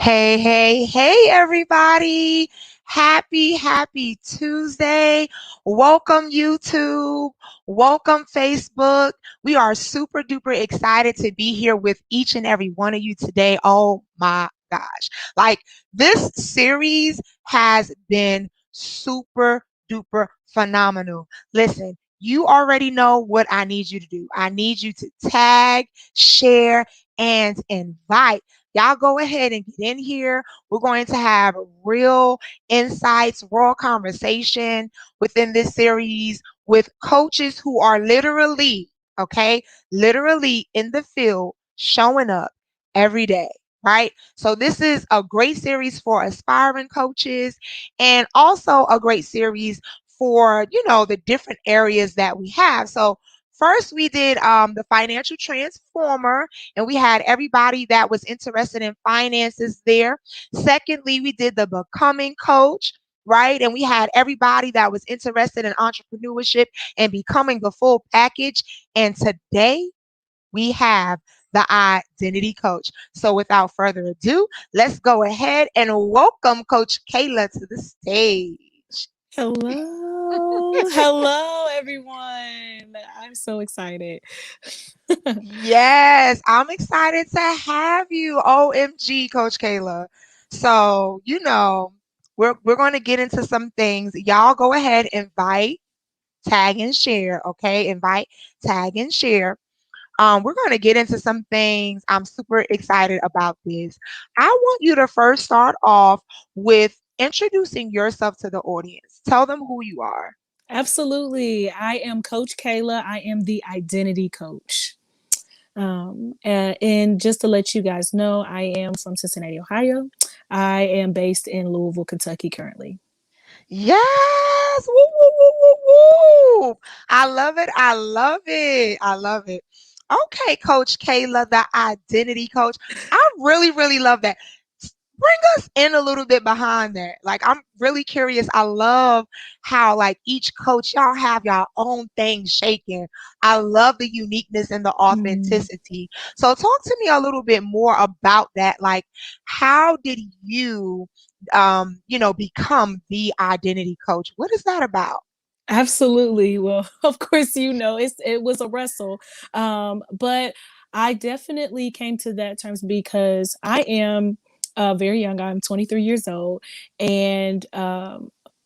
Hey, everybody. Happy Tuesday. Welcome, YouTube. Welcome, Facebook. We are super duper excited to be here with each and every one of you today. Oh my gosh. Like, this series has been super duper phenomenal. Listen, you already know what I need you to do. I need you to tag, share, and invite. Y'all go ahead and get in here. We're going to have real insights, raw conversation within this series with coaches who are literally, okay, literally in the field showing up every day. Right. So this is a great series for aspiring coaches and also a great series for, the different areas that we have. So first we did the financial transformer and we had everybody that was interested in finances there. Secondly, we did the becoming coach, right? And we had everybody that was interested in entrepreneurship and becoming the full package. And today we have the identity coach. So without further ado, let's go ahead and welcome Coach Kayla to the stage. Hello. Hello, everyone. I'm so excited. Yes, I'm excited to have you. OMG, Coach Kayla. So, we're going to get into some things. Y'all go ahead, invite, tag, and share. Okay, invite, tag, and share. We're going to get into some things. I'm super excited about this. I want you to first start off with introducing yourself to the audience. Tell them who you are. Absolutely. I am Coach Kayla. I am the identity coach. And just to let you guys know, I am from Cincinnati, Ohio. I am based in Louisville, Kentucky currently. Yes. Woo, woo, woo, woo, woo. I love it. I love it. I love it. Okay, Coach Kayla, the identity coach. I really, really love that. Bring us in a little bit behind that. Like, I'm really curious. I love how, like, each coach, y'all have your own thing shaking. I love the uniqueness and the Mm. authenticity. So, talk to me a little bit more about that. Like, how did you become the identity coach? What is that about? Absolutely. Well, of course, it was a wrestle. But I definitely came to that terms because I am very young. I'm 23 years old. And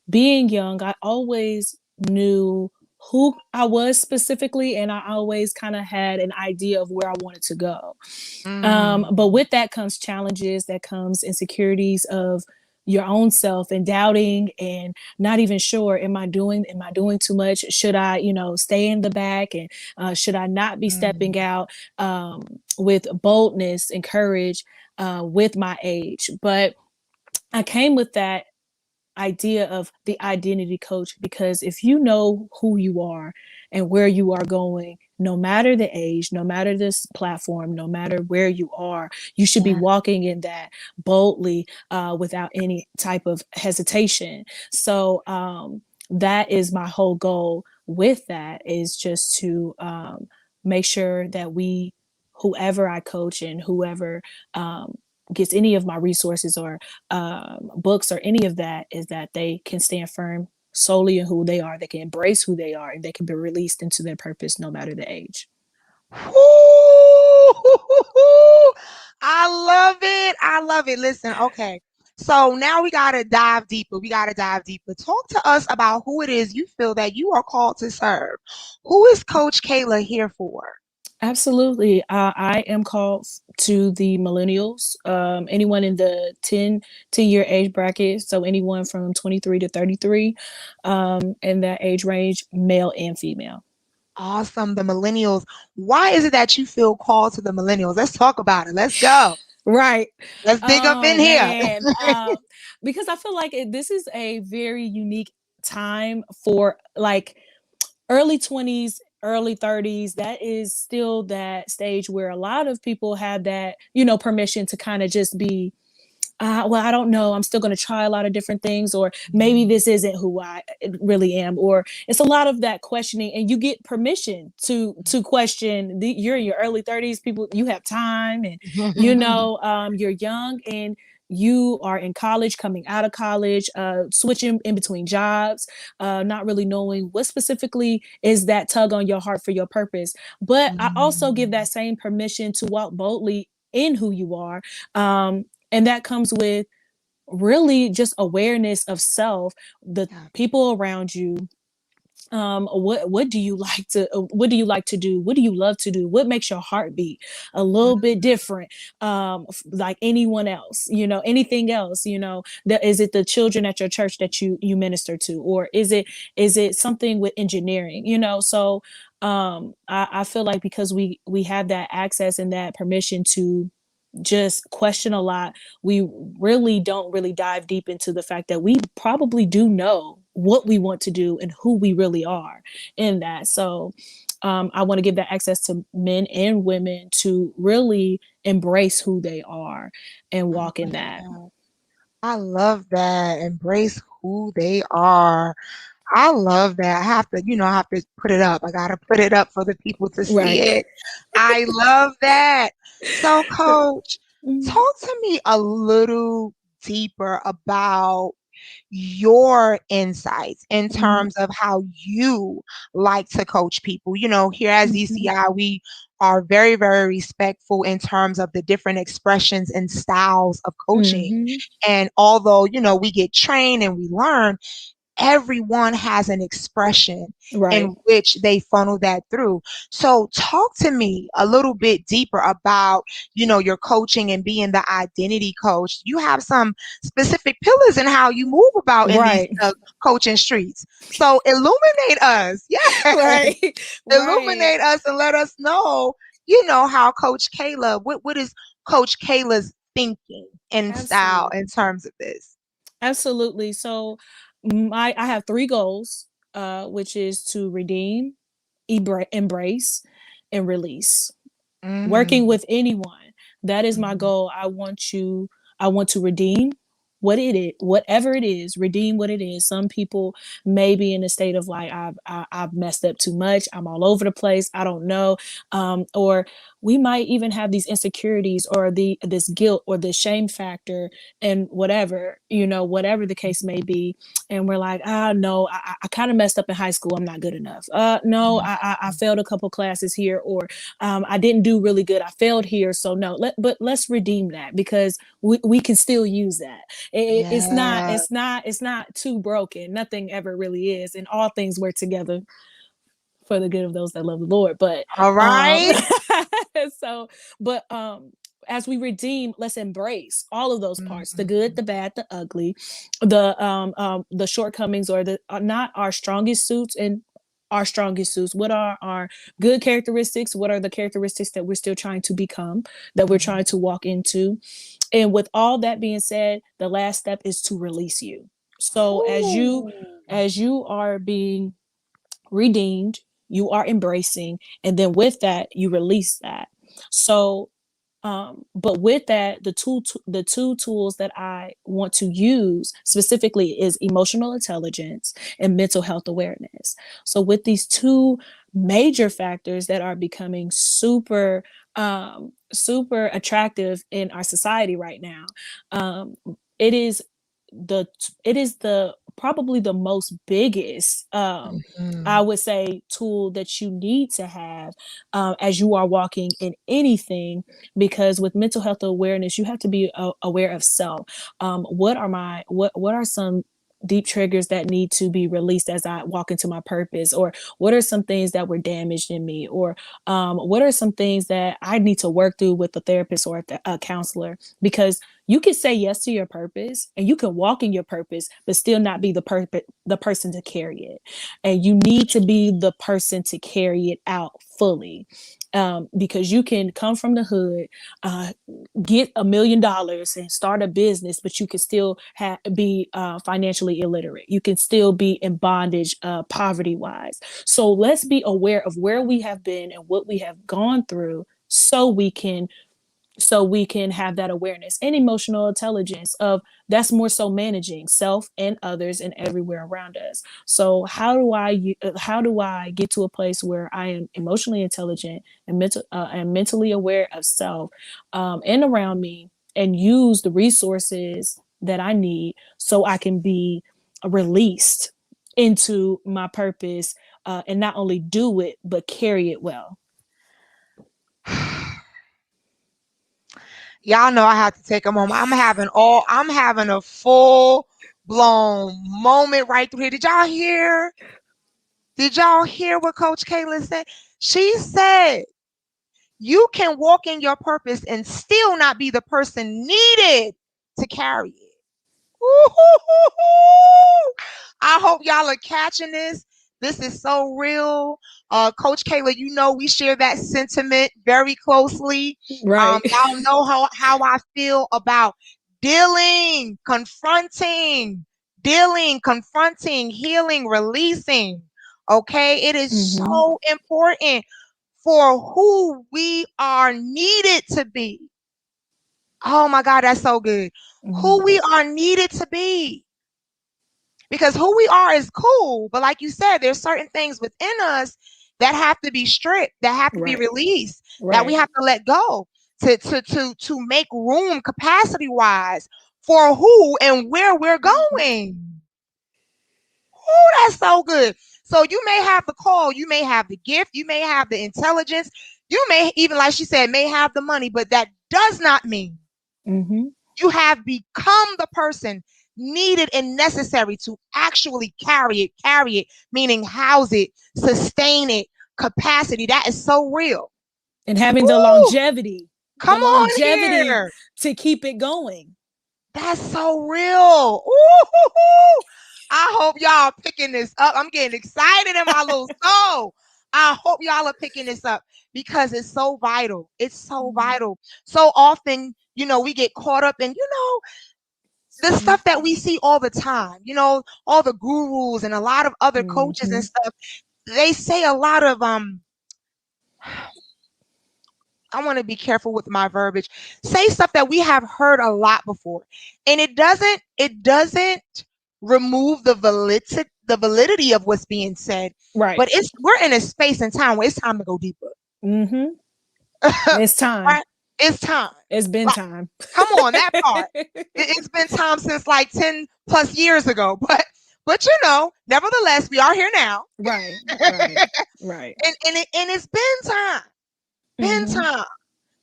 being young, I always knew who I was specifically, and I always kind of had an idea of where I wanted to go. But Mm, with that comes challenges, that comes insecurities of your own self and doubting and not even sure, am I doing too much? Should I, stay in the back, and should I not be mm, stepping out with boldness and courage with my age? But I came with that idea of the identity coach because if you know who you are and where you are going, no matter the age, no matter this platform, no matter where you are, you should be yeah. walking in that boldly without any type of hesitation. So that is my whole goal with that, is just to make sure that whoever I coach and whoever gets any of my resources or books or any of that, is that they can stand firm solely in who they are. They can embrace who they are, and they can be released into their purpose no matter the age. Woo! I love it. I love it. Listen, okay. So now we got to dive deeper. We got to dive deeper. Talk to us about who it is you feel that you are called to serve. Who is Coach Kayla here for? Absolutely. I am called to the millennials, anyone in the 10-year age bracket. So anyone from 23 to 33, in that age range, male and female. Awesome. The millennials. Why is it that you feel called to the millennials? Let's talk about it. Let's go. Right. Let's dig up Oh in here. man. Because I feel like this is a very unique time for like early 20s, early 30s. That is still that stage where a lot of people have that, permission to kind of just be well, I don't know. I'm still going to try a lot of different things, or maybe this isn't who I really am, or it's a lot of that questioning, and you get permission to question. You're in your early 30s, people. You have time, and you're young, and you are in college, coming out of college, switching in between jobs, not really knowing what specifically is that tug on your heart for your purpose. But I also give Mm, that same permission to walk boldly in who you are. And that comes with really just awareness of self, the yeah. people around you. What do you like to what do you like to do, what do you love to do, what makes your heart beat a little bit different, like anyone else, anything else, is it the children at your church that you minister to, or is it something with engineering, so I feel like because we have that access and that permission to just question a lot, we really don't really dive deep into the fact that we probably do know what we want to do and who we really are in that. So I want to give that access to men and women to really embrace who they are and I walk in love that. that. I love that. Embrace who they are. I love that. I have to put it up. I got to put it up for the people to see Right. it. I love that. So, coach, talk to me a little deeper about your insights in Mm-hmm. terms of how you like to coach people. Here at Mm-hmm. ZCI, we are very, very respectful in terms of the different expressions and styles of coaching. Mm-hmm. And although, we get trained and we learn, everyone has an expression Right. in which they funnel that through. So talk to me a little bit deeper about, your coaching and being the identity coach. You have some specific pillars in how you move about in these Right. coaching streets. So illuminate us. Yeah. Right. Right. Illuminate us and let us know, how Coach Kayla, what is Coach Kayla's thinking and style Absolutely. in terms of this? Absolutely. So I have three goals, which is to redeem, embrace, and release. Working Mm, with anyone, that is my mm, goal. I want to redeem what it is, whatever it is, redeem what it is. Some people may be in a state of like, I've messed up too much, I'm all over the place, I don't know, or we might even have these insecurities or this guilt or this shame factor, and whatever, whatever the case may be, and we're like, no, I kind of messed up in high school, I'm not good enough, no, mm. I failed a couple classes here, or I didn't do really good, I failed here, so no, but let's redeem that, because we can still use that. It's not Yeah. too broken, nothing ever really is, and all things work together for the good of those that love the Lord. But All um right. so but as we redeem, let's embrace all of those parts, the Mhm. good, the bad, the ugly, the shortcomings, or the are not our strongest suits, and our strongest suits, what are our good characteristics, what are the characteristics that we're still trying to become, that we're Mhm. trying to walk into. And with all that being said, the last step is to release you. So Ooh. as you are being redeemed, you are embracing, and then with that, you release that. So, but with that, the two tools that I want to use specifically is emotional intelligence and mental health awareness. So, with these two major factors that are becoming super attractive in our society right now, um, it is the it is the probably the most biggest, I Mhm. would say, tool that you need to have, as you are walking in anything, because with mental health awareness, you have to be aware of self. What are some deep triggers that need to be released as I walk into my purpose, or what are some things that were damaged in me, or what are some things that I need to work through with a therapist or a counselor, because you can say yes to your purpose and you can walk in your purpose but still not be the person to carry it, and you need to be the person to carry it out fully, because you can come from the hood, get $1 million and start a business, but you can still be financially illiterate, you can still be in bondage, poverty wise. So let's be aware of where we have been and what we have gone through, so we can have that awareness and emotional intelligence of that's more so managing self and others and everywhere around us. So how do I get to a place where I am emotionally intelligent and mentally aware of self, and around me, and use the resources that I need so I can be released into my purpose, and not only do it but carry it well. Y'all know I have to take a moment. I'm having a full blown moment right through here. Did y'all hear? Did y'all hear what Coach Kayla said? She said, you can walk in your purpose and still not be the person needed to carry it. I hope y'all are catching this. This is so real. Coach Kayla, you know we share that sentiment very closely. Right. Y'all know how I feel about dealing, confronting, healing, releasing. Okay, it is Mm-hmm. so important for who we are needed to be. Oh my God, that's so good. Mm-hmm. Who we are needed to be. Because who we are is cool, but like you said, there's certain things within us that have to be stripped, that have to be Right. released, that we Right. have to let go to make room capacity wise for who and where we're going. Oh, that's so good. So you may have the call, you may have the gift, you may have the intelligence, you may even, like she said, may have the money, but that does not mean Mm-hmm. you have become the person needed and necessary to actually carry it, meaning house it, sustain it, capacity. That is so real. And having Ooh, the come on longevity here. to keep it going. That's so real. Ooh, I hope y'all are picking this up. I'm getting excited in my little soul. I hope y'all are picking this up because it's so vital. It's so vital. So often, we get caught up in, the stuff that we see all the time, all the gurus and a lot of other coaches Mm-hmm. and stuff, they say a lot of I want to be careful with my verbiage. Say stuff that we have heard a lot before. And it doesn't remove the validity of what's being said. Right. But we're in a space and time where it's time to go deeper. Mm-hmm. It's time. Right? It's time. It's been Like, time. come on, that part. It's been time since like 10 plus years ago. But nevertheless, we are here now. Right. and Right. Right. it's been time. Been Mm-hmm. time.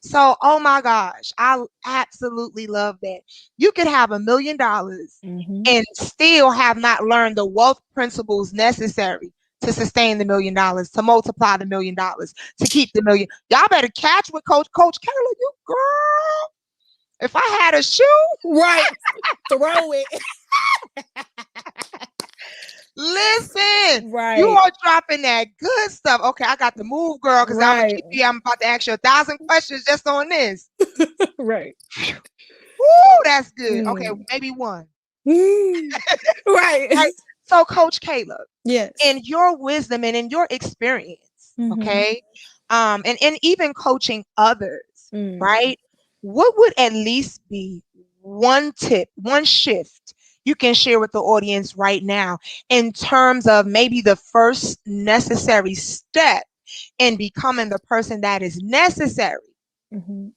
So, oh my gosh, I absolutely love that. You could have $1 million Mm-hmm. and still have not learned the wealth principles necessary to sustain the $1 million, to multiply the $1 million, to keep the million. Y'all better catch what Coach Kayla, you girl. If I had a shoe, Right. Throw it. listen, you Right. are dropping that good stuff. Okay, I got to move, girl, because I'm gonna Right. keep you. I'm about to ask you 1,000 questions just on this. Right. Woo, that's good. Okay, Mm. maybe one. Mm. Right. Right. So, Coach Caleb, Yes. in your wisdom and in your experience, Mm-hmm. okay, and even coaching others, Mm. right? What would at least be one tip, one shift you can share with the audience right now in terms of maybe the first necessary step in becoming the person that is necessary Mm-hmm.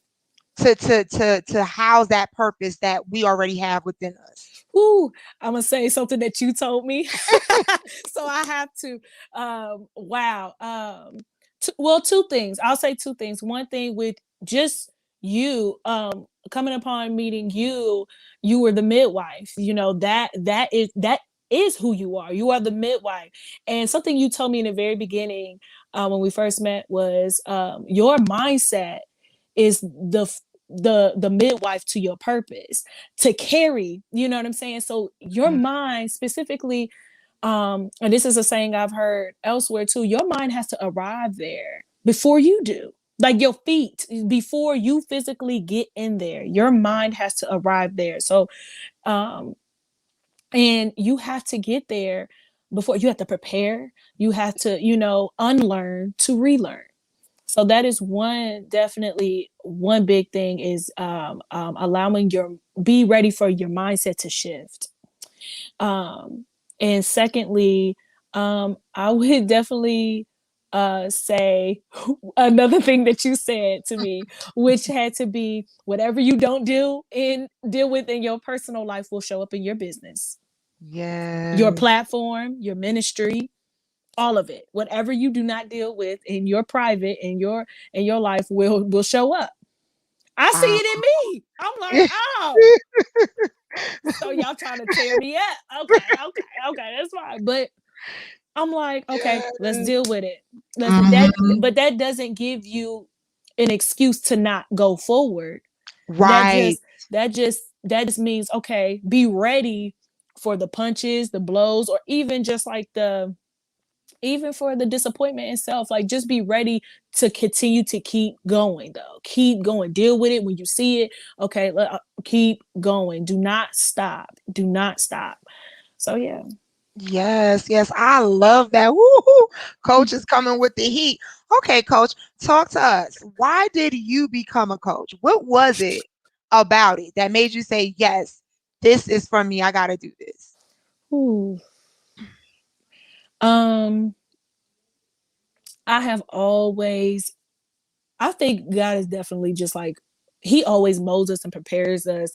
to house that purpose that we already have within us? Ooh, I'm gonna say something that you told me. So I have to. Wow. Well, two things. I'll say two things. One thing with just you, coming upon meeting you, you were the midwife. You know that is who you are. You are the midwife. And something you told me in the very beginning, when we first met, was your mindset is the midwife to your purpose, to carry, you know what I'm saying? So your Mm, mind specifically, and this is a saying I've heard elsewhere too, your mind has to arrive there before you do. Like your feet, before you physically get in there, your mind has to arrive there. So um and you have to get there before. You have to prepare, you have to, unlearn to relearn. So that is one, definitely one big thing, is allowing your be ready for your mindset to shift. um and secondly, I would definitely say another thing that you said to me, which had to be whatever you don't deal with in your personal life will show up in your business, your Yes. platform, your ministry, all of it. Whatever you do not deal with in your private in your life will show up. I see Wow. it in me. I'm like, oh, so y'all trying to tear me up? Okay, that's fine. But I'm like, okay, let's Yes. deal with it. Let's that, Mhm. but that doesn't give you an excuse to not go forward. That Right. just that just means okay, be ready for the punches, the blows, or even just like the even for the disappointment itself. Like just be ready to continue to keep going though. Keep going. Deal with it when you see it. Okay, keep going. Do not stop. Do not stop. So yeah. Yes, yes, I love that. Woo-hoo. Coach is coming with the heat. Okay, coach, talk to us. Why did you become a coach? What was it about it that made you say, yes, this is for me. I got to do this? Ooh. Um, I have always I think God is definitely just like He always molds us and prepares us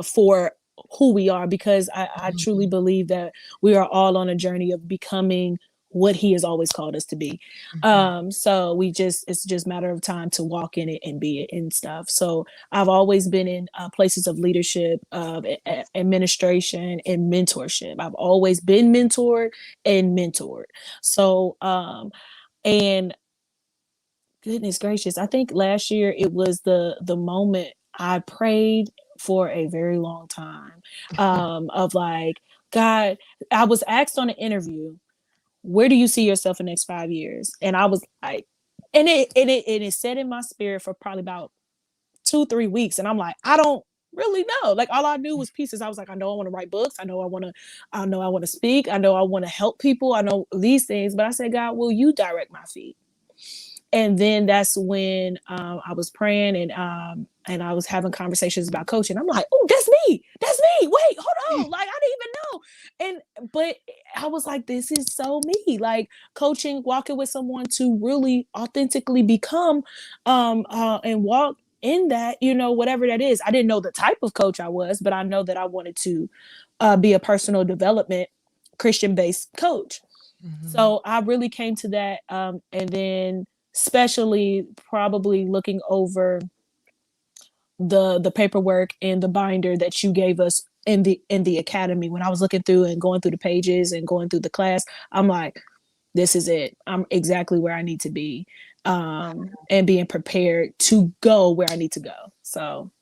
for who we are because I truly Mhm, believe that we are all on a journey of becoming what He has always called us to be. mhm, So we just it's just a matter of time to walk in it and be it and stuff. So I've always been in places of leadership, of administration, and mentorship. I've always been mentored and mentored. So and goodness gracious, I think last year it was the moment I prayed for a very long time, of like, God, I was asked on an interview, where do you see yourself in the next 5 years? And I was like, and it set in my spirit for probably about 2 3 weeks, and I'm like, I don't really know. Like all I knew was pieces. I was like, I know I want to write books. I know I want to speak. I know I want to help people. I know these things. But I said, God, will you direct my feet? And then that's when I was praying and I was having conversations about coaching. I'm like, oh, that's me. Wait, hold on, like I didn't even know. And but I was like, this is so me. Like coaching, walking with someone to really authentically become and walk in that, whatever that is. I didn't know the type of coach I was, but I know that I wanted to be a personal development Christian based coach. mhm. So I really came to that, and then especially probably looking over the paperwork and the binder that you gave us in the academy. When I was looking through and going through the pages and going through the class, I'm like, this is it. I'm exactly where I need to be, and being prepared to go where I need to go. So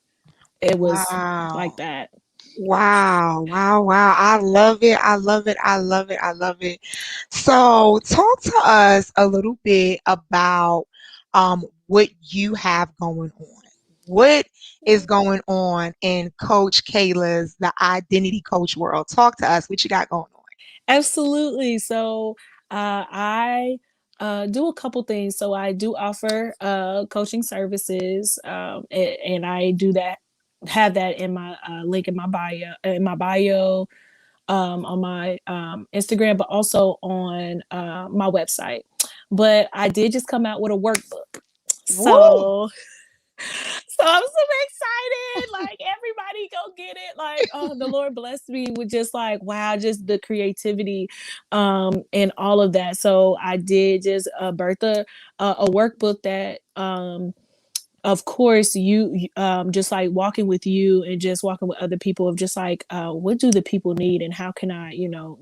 it was like Wow. that. Wow, wow, wow. I love it. I love it. I love it. I love it. So, talk to us a little bit about what you have going on. What is going on in Coach Kayla's the identity coach world? Talk to us. What you got going on? Absolutely. So I do a couple things. So I do offer coaching services, and I do that. Have that in my link in my bio, on my Instagram, but also on my website. But I did just come out with a workbook. Woo! So I'm super excited. Like everybody go get it. Like, oh, the Lord blessed me with just like, wow, just the creativity and all of that. So I did just birth a workbook that of course you just like walking with you and just walking with other people of just like what do the people need and how can I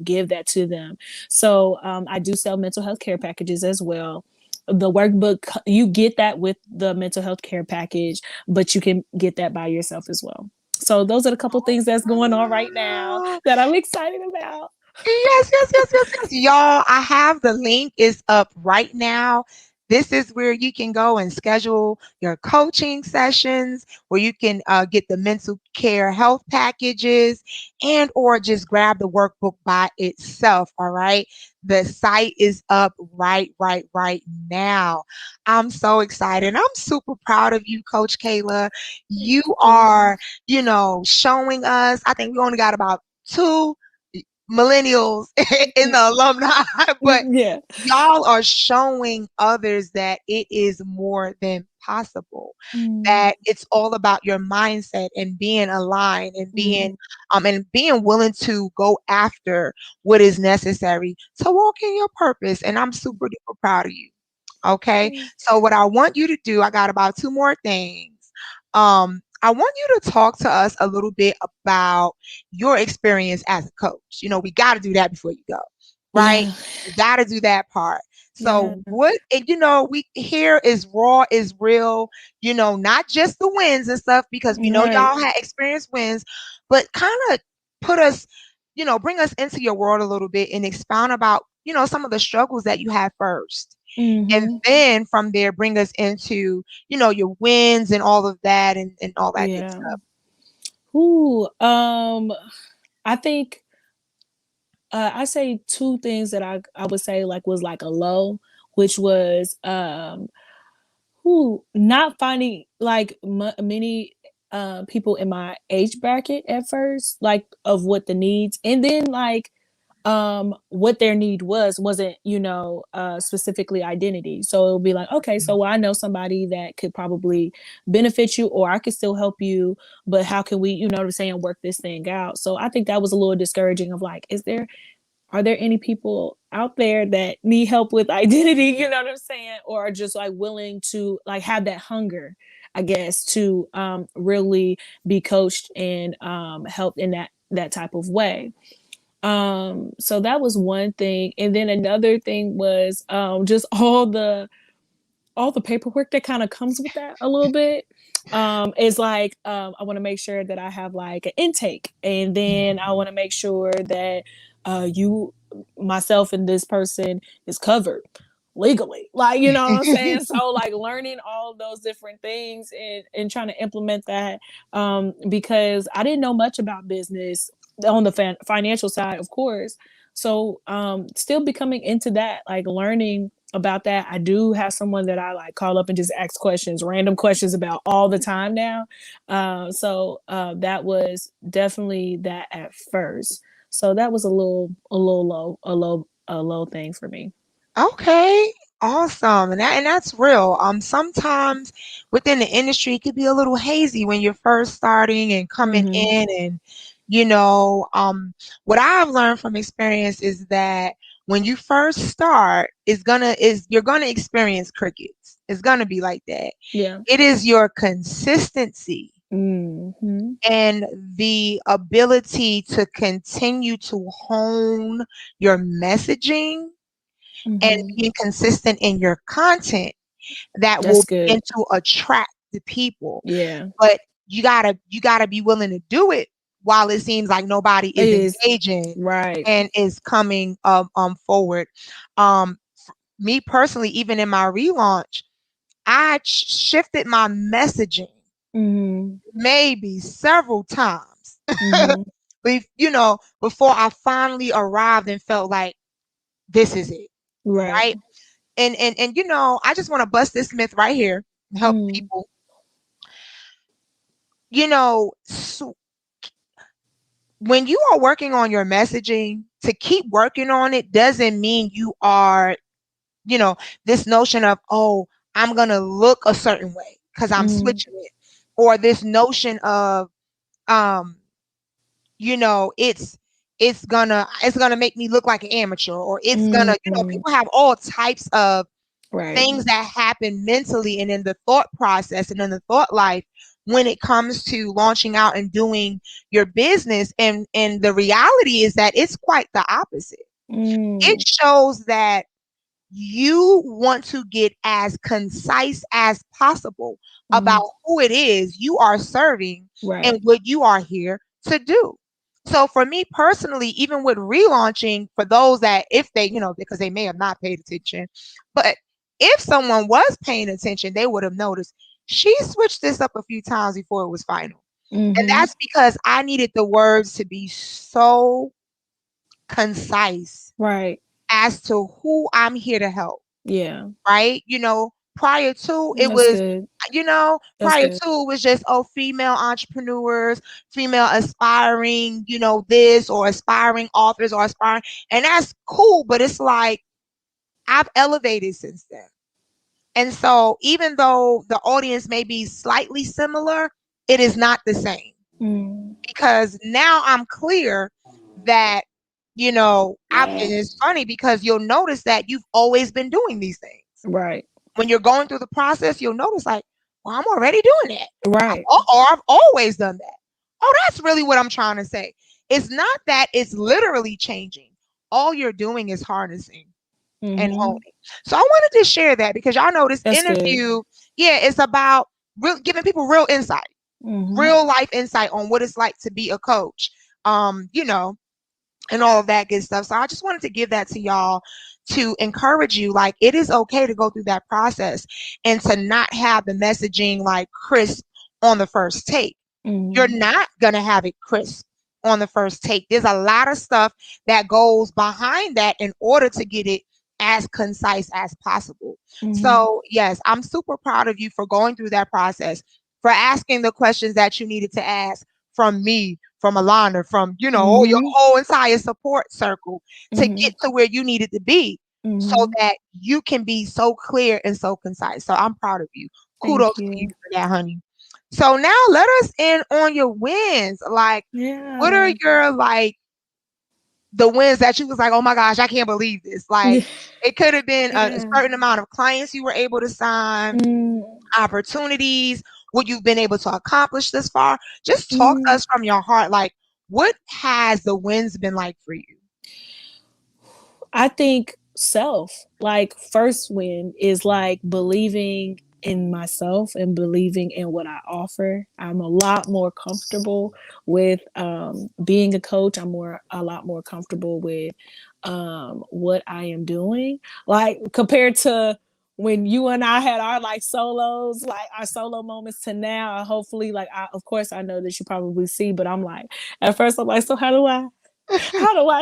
give that to them. So I do sell mental health care packages as well. The workbook, you get that with the mental health care package, but you can get that by yourself as well. So those are the couple things that's going on right now Wow. that I'm excited about. Yes, yes, yes, yes, yes. Y'all, I have the link is up right now. This is where you can go and schedule your coaching sessions, where you can get the mental care health packages, and or just grab the workbook by itself. All right, the site is up right now. I'm so excited. I'm super proud of you, Coach Kayla. You Thank you. are, showing us. I think we only got about two. millennials in the alumni, but Yeah. y'all are showing others that it is more than possible, Mm, that it's all about your mindset and being aligned mm, and being willing to go after what is necessary to walk in your purpose. And I'm super duper proud of you. Okay. mm. So what I want you to do, I got about two more things. I want you to talk to us a little bit about your experience as a coach. We got to do that before you go, right? Yeah. We got to do that part. Yeah. So what, and we here is raw, is real, not just the wins and stuff, because we know Right. y'all had experienced wins, but kind of put us, bring us into your world a little bit and expound about, some of the struggles that you had first. And Mm-hmm. then from there, bring us into, your wins and all of that and all that good Yeah. stuff. Ooh. I think I say two things that I would say like was like a low, which was who not finding like many people in my age bracket at first, like of what the needs, and then like what their need wasn't specifically identity. So it'll be like, okay, so well, I know somebody that could probably benefit you, or I could still help you, but how can we, you know what I'm saying, work this thing out? So I think that was a little discouraging of like, are there any people out there that need help with identity, you know what I'm saying, or are just like willing to like have that hunger, I guess, to really be coached and helped in that type of way. So that was one thing, and then another thing was just all the paperwork that kind of comes with that a little bit. Is like I want to make sure that I have like an intake, and then I want to make sure that you, myself, and this person is covered legally. Like, you know what I'm saying? So like learning all of those different things and trying to implement that because I didn't know much about business on the financial side, of course. So still becoming into that, like learning about that. I do have someone that I like call up and just ask questions, random questions about all the time now. So that was definitely that at first. So that was a low thing for me. Okay, awesome. And that's real. Sometimes within the industry it could be a little hazy when you're first starting and coming Mm-hmm. in, and you know, what I've learned from experience is that when you first start, you're gonna experience crickets. It's gonna be like that. Yeah. It is your consistency Mm-hmm. and the ability to continue to hone your messaging and Mm-hmm. being consistent in your content that That's will good. begin to attract the people. Yeah. But you gotta be willing to do it while it seems like nobody It is is engaging right. and is coming forward. Me personally, even in my relaunch, I shifted my messaging Mm-hmm. maybe several times. Mm-hmm. Before I finally arrived and felt like this is it, Right. right? And I just want to bust this myth right here and help Mm-hmm. people. So when you are working on your messaging, to keep working on it doesn't mean you are, you know, this notion of, oh, I'm gonna look a certain way because I'm Mm-hmm. switching it, or this notion of, um, it's gonna make me look like an amateur, or it's gonna, Mm-hmm. people have all types of Right. things that happen mentally and in the thought process and in the thought life when it comes to launching out and doing your business. And the reality is that it's quite the opposite. It Mm, shows that you want to get as concise as possible about mm, who it is you are serving and right. what you are here to do. So for me personally, even with relaunching, for those that, if they, because they may have not paid attention, but if someone was paying attention, they would have noticed she switched this up a few times before it was final. And Mm-hmm. that's because I needed the words to be so concise Right. as to who I'm here to help, Yeah. right? Prior to it That's was, good. That's prior to good. it was just, oh, female entrepreneurs, female aspiring, this, or aspiring authors, or aspiring, and that's cool, but it's like I've elevated since then. And so even though the audience may be slightly similar, it is not the same, Mm. because now I'm clear that, and it's funny because you'll notice that you've always been doing these things. Right. When you're going through the process, you'll notice, like, well, I'm already doing that. Right. I've always done that. Oh, that's really what I'm trying to say. It's not that it's literally changing. All you're doing is harnessing and Mm-hmm. honing. So I wanted to share that because y'all know this That's good. interview, yeah, it's about giving people real insight, Mm-hmm. real life insight on what it's like to be a coach. Um, you know, and all of that good stuff. So I just wanted to give that to y'all to encourage you. Like, it is okay to go through that process and to not have the messaging like crisp on the first take. You're Mm-hmm. not going to have it crisp on the first take. There's a lot of stuff that goes behind that in order to get it as concise as possible. Mm-hmm. So, yes, I'm super proud of you for going through that process, for asking the questions that you needed to ask from me, from Alana, from, your Mm-hmm. whole entire support circle to Mm-hmm. get to where you needed to be so Mm-hmm. that you can be so clear and so concise. So I'm proud of you. Kudos Thank to you you. for that, honey. So now let us in on your wins. Like, what are Yeah. your, like, the wins that you was like, oh my gosh, I can't believe this. Like, Yeah. it could have been a Yeah. certain amount of clients you were able to sign, Mm, opportunities, what you've been able to accomplish this far. Just talk to mm. us from your heart. Like, what has the wins been like for you? I think self, like first win is like believing in myself and believing in what I offer. I'm a lot more comfortable with being a coach. A lot more comfortable with what I am doing. Like compared to when you and I had our like solos, like our solo moments to now, hopefully like of course I know that you probably see, but I'm like, at first I'm like, so how do I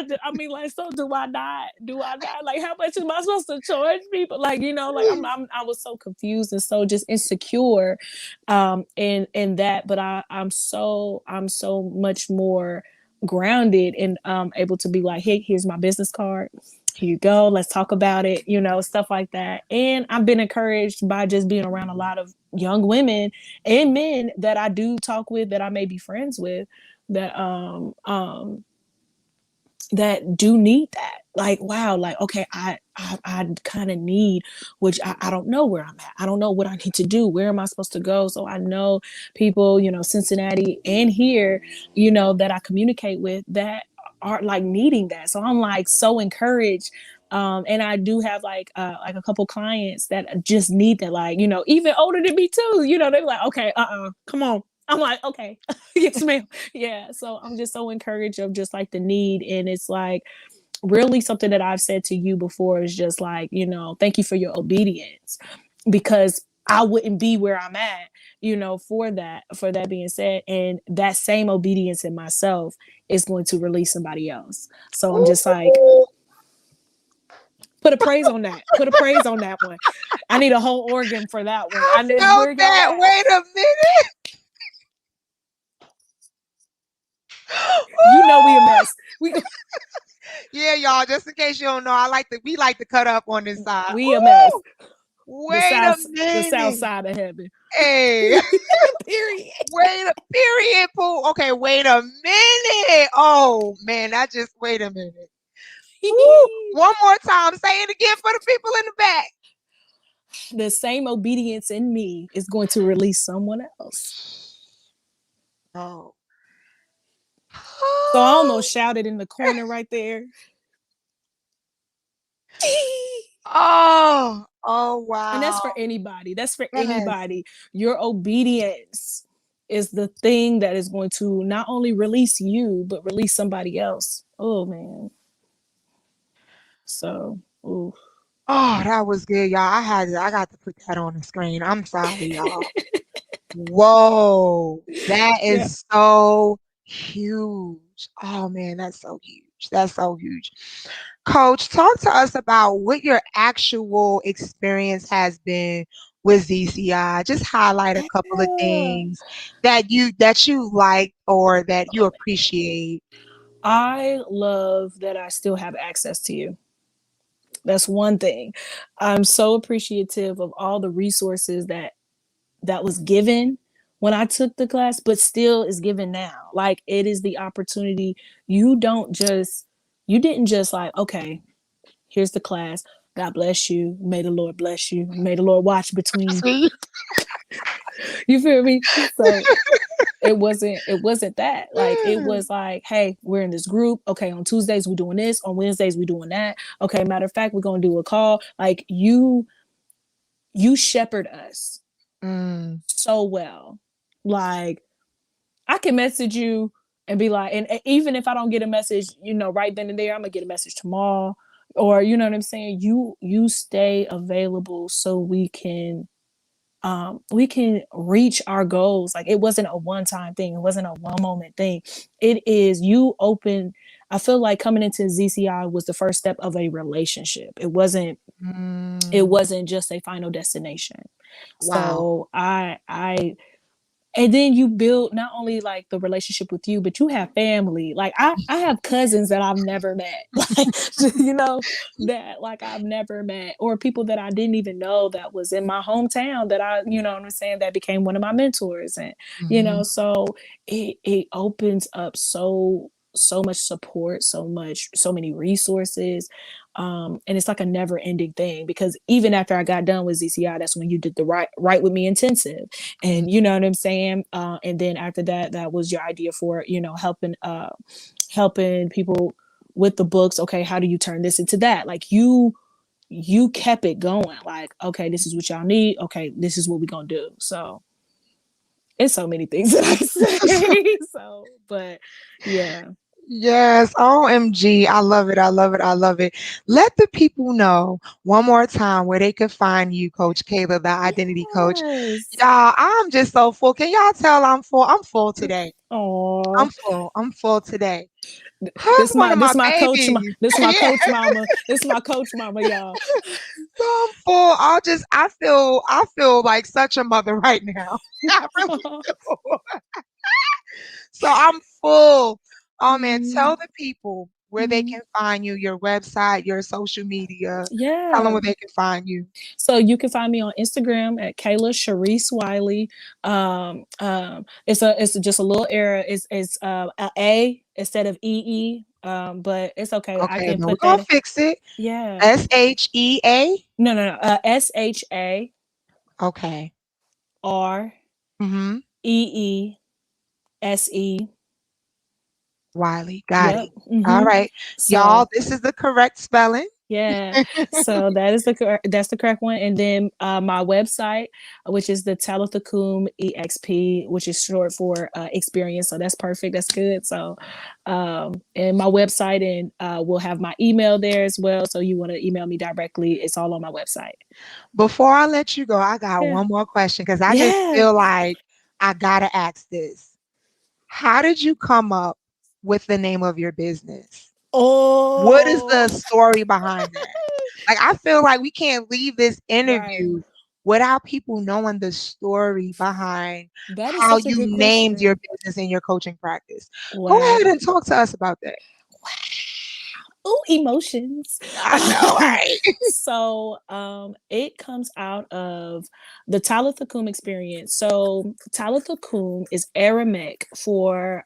do? I mean, like, so do I not? Do I not? Like, how much am I supposed to charge people? Like, like I was so confused and so just insecure, in that. But I'm so much more grounded and able to be like, hey, here's my business card. Here you go. Let's talk about it. Stuff like that. And I've been encouraged by just being around a lot of young women and men that I do talk with, that I may be friends with, that that do need that. Like, wow, like, okay, I kind of need, which I don't know where I'm at. I don't know what I need to do. Where am I supposed to go? So I know people, Cincinnati and here, that I communicate with that are like needing that. So I'm like so encouraged. And I do have like a couple clients that just need that, like, even older than me too. They're like, okay, come on. I'm like, okay, yes, ma'am. Yeah. So I'm just so encouraged of just like the need. And it's like really something that I've said to you before is just like, thank you for your obedience, because I wouldn't be where I'm at, for that being said. And that same obedience in myself is going to release somebody else. So I'm just like, Ooh, put a praise on that. Put a praise on that one. I need a whole organ for that one. I I need felt where y'all that. at. Wait a minute. You know we a mess. We Yeah, y'all. Just in case you don't know, we like to cut up on this side. we a mess. Ooh, wait a The south minute. side of heaven. Hey, Period. wait a period, Pooh. Okay, wait a minute. Oh man, wait a minute. Woo. One more time. Say it again for the people in the back. The same obedience in me is going to release someone else. Oh. So I almost shouted in the corner right there. Oh. Oh And that's wow. for anybody. That's for Yes. anybody. Your obedience is the thing that is going to not only release you, but release somebody else. Oh man. So, ooh. Oh, that was good, y'all. I got to put that on the screen. I'm sorry, y'all. Whoa. That Yeah. is so huge. Oh man, that's so huge. huge. That's so huge. Coach, talk to us about what your actual experience has been with ZCI. Just highlight a couple of Yeah. things that you like or that you appreciate. I love that I still have access to you. That's one thing. I'm so appreciative of all the resources that was given when I took the class, but still is given now. Like it is the opportunity. You don't just you didn't just like, okay, here's the class. God bless you. May the Lord bless you. May the Lord watch between. Sweet. You feel me? So it wasn't that. Like it was like, hey, we're in this group. Okay, on Tuesdays we're doing this, on Wednesdays we're doing that. Okay, matter of fact, we're gonna do a call. Like you shepherd us Mm, so well. Like I can message you and be like, and even if I don't get a message, right then and there, I'm gonna get a message tomorrow. Or you know what I'm saying? You stay available so we can reach our goals. Like it wasn't a one-time thing, it wasn't a one moment thing. It is you open. I feel like coming into ZCI was the first step of a relationship. It mm. wasn't just a final destination. Wow. So and then you build not only like the relationship with you, but you have family. Like I have cousins that I've never met, like that like I've never met, or people that I didn't even know that was in my hometown that what I'm saying, that became one of my mentors. And Mhm. so it opens up so much support, so many resources. And it's like a never ending thing, because even after I got done with ZCI, that's when you did the right with me intensive. Mm. And you know what I'm saying. And then after that, that was your idea for helping people with the books. Okay, how do you turn this into that? Like you kept it going. Like, okay, this is what y'all need. Okay, this is what we're gonna do. So it's so many things that I say. So, but yeah. Yes, OMG. I love it. I love it. I love it. Let the people know one more time where they can find you, Coach Kayla, the identity coach. Yes. Y'all, I'm just so full. Can y'all tell I'm full? I'm full today. I'm Oh, full. I'm full today. Hug this one my of my this my coach. babies. This my Yeah. coach mama. This my coach mama, y'all. So I'm full. I feel like such a mother right now. I really do. So I'm full. Oh man, tell Mm, the people where they mm. can find you, your website, your social media. Tell them Yeah. where they can find you. So you can find me on Instagram at Kayla Sharice Wiley. It's just a little error. It's a instead of but it's okay. I Okay, can no, we're put gonna that. fix it. Yeah. SHEA. No, no, no. Okay. SHAREESE. Wiley. Got it. Yep. All right. Y'all, So this is the correct spelling. yeah, so that's the correct one. And then my website, which is the Talitha Kum EXP, which is short for experience. So that's perfect. That's good. So, and my website, and we'll have my email there as well. So you want to email me directly? It's all on my website. Before I let you go, I got Yeah, one more question because I just yeah. feel like I gotta ask this. How did you come up with the name of your business? What is Oh, the story behind that? Like, I feel like we can't leave this right. interview without people knowing the story behind That is how such a you good named your question. business and your coaching practice. Go ahead Wow. and talk to us about that. Oh, emotions. I know, right? So it comes out of the Talitha Kum experience. So Talitha Kum is Aramaic for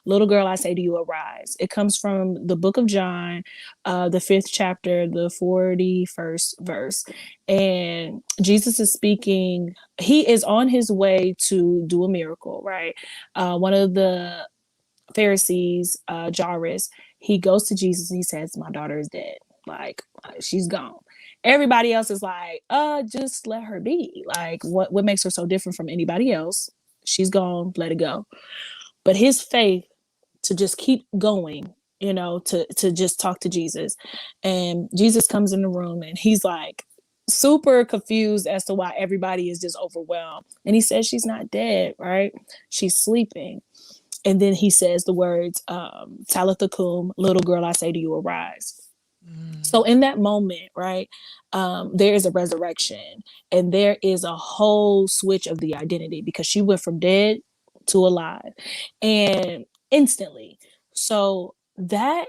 little girl, I say to you, arise. It comes from the book of John, the 5th chapter, the 41st verse. And Jesus is speaking, he is on his way to do a miracle, right? One of the Pharisees, Jairus, he goes to Jesus. He says, "My daughter is dead. Like she's gone." Everybody else is like, just let her be. Like, what makes her so different from anybody else? She's gone. Let it go." But his faith to just keep going, to just talk to Jesus, and Jesus comes in the room, and he's like super confused as to why everybody is just overwhelmed. And he says she's not dead, right? She's sleeping. And then he says the words, Talitha cum, little girl, I say to you, arise. So Mm. in that moment, right, there is a resurrection, and there is a whole switch of the identity, because she went from dead to alive, and instantly. So that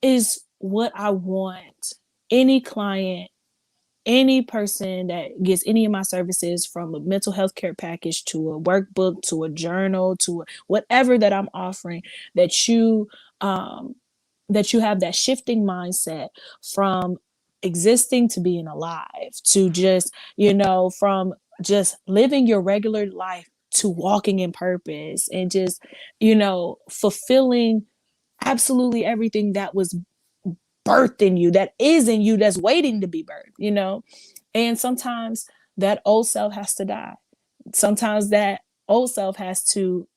is what I want any client, any person that gets any of my services, from a mental health care package to a workbook to a journal to whatever that I'm offering, that um you have that shifting mindset from existing to being alive, to just, from just living your regular life to walking in purpose, and just, fulfilling absolutely everything that was birthed in you, that is in you, that's waiting to be birthed. And sometimes that old self has to die. Sometimes that old self has to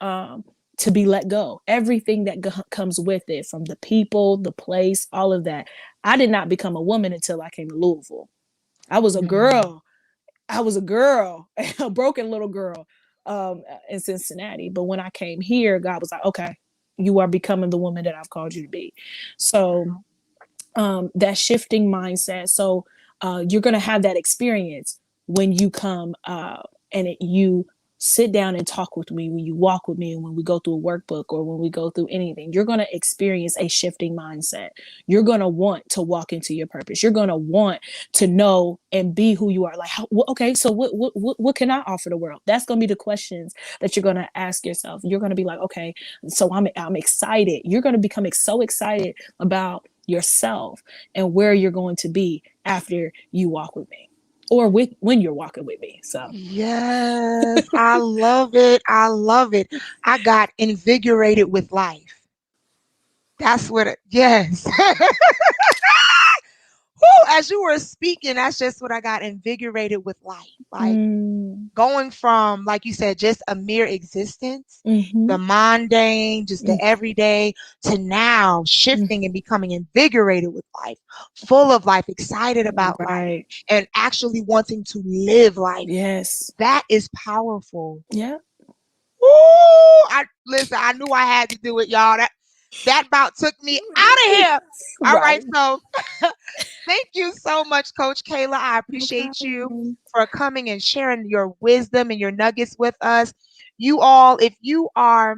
be let go. Everything that comes with it, from the people, the place, all of that. I did not become a woman until I came to Louisville. I was a Mm. girl. I was a girl, a broken little girl, in Cincinnati. But when I came here, God was like, okay, you are becoming the woman that I've called you to be. So that shifting mindset. So you're going to have that experience when you come, you sit down and talk with me, when you walk with me, and when we go through a workbook, or when we go through anything. You're going to experience a shifting mindset. You're going to want to walk into your purpose. You're going to want to know and be who you are. Like, okay, so what can I offer the world? That's going to be the questions that you're going to ask yourself. You're going to be like, okay, so I'm excited. You're going to become so excited about yourself and where you're going to be after you walk with me, or when you're walking with me. So Yes, I love it. I love it. I got invigorated with life. That's what yes. Woo, as you were speaking, that's just what I got, invigorated with life. Like, mm, going from, like you said, just a mere existence, mm-hmm, the mundane, just the mm, everyday, to now mm, shifting and becoming invigorated with life, full of life, excited about life, right, and actually wanting to live life. yes, That is powerful. yeah, Ooh, listen, I knew I had to do it, y'all. That about took me out of here. All right, right, so thank you so much, Coach Kayla. I no appreciate you problem. for coming and sharing your wisdom and your nuggets with us. You all, if you are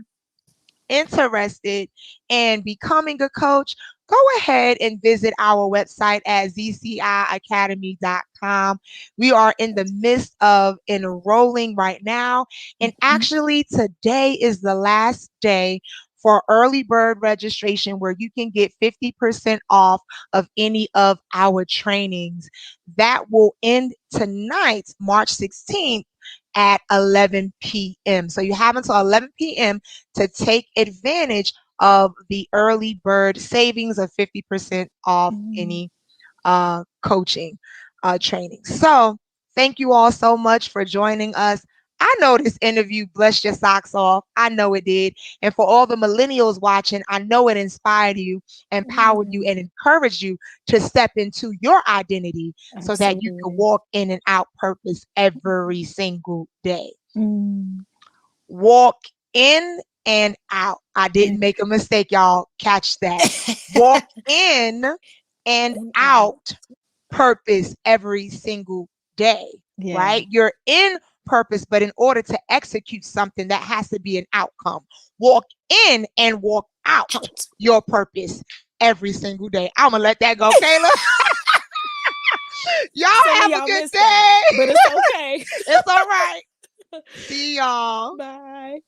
interested in becoming a coach, go ahead and visit our website at zciacademy.com. We are in the midst of enrolling right now. And Mm-hmm, actually, today is the last day for early bird registration, where you can get 50% off of any of our trainings. That will end tonight, March 16th at 11 p.m. So you have until 11 p.m. to take advantage of the early bird savings of 50% off mm-hmm. any coaching training. So thank you all so much for joining us. I know this interview blessed your socks off. I know it did. And for all the millennials watching, I know it inspired you, empowered you, and encouraged you to step into your identity so that you can Absolutely. walk in and out purpose every single day. Mm. Walk in and out. I didn't make a mistake, y'all. Catch that. Walk in and And out. out purpose every single day, Yeah. right? You're in purpose, but in order to execute something, that has to be an outcome. Walk in and walk out Out. your purpose every single day. I'm going to let that go, Kayla. Y'all Some of have a y'all good missed that, day. but it's okay. It's all right. See y'all. Bye.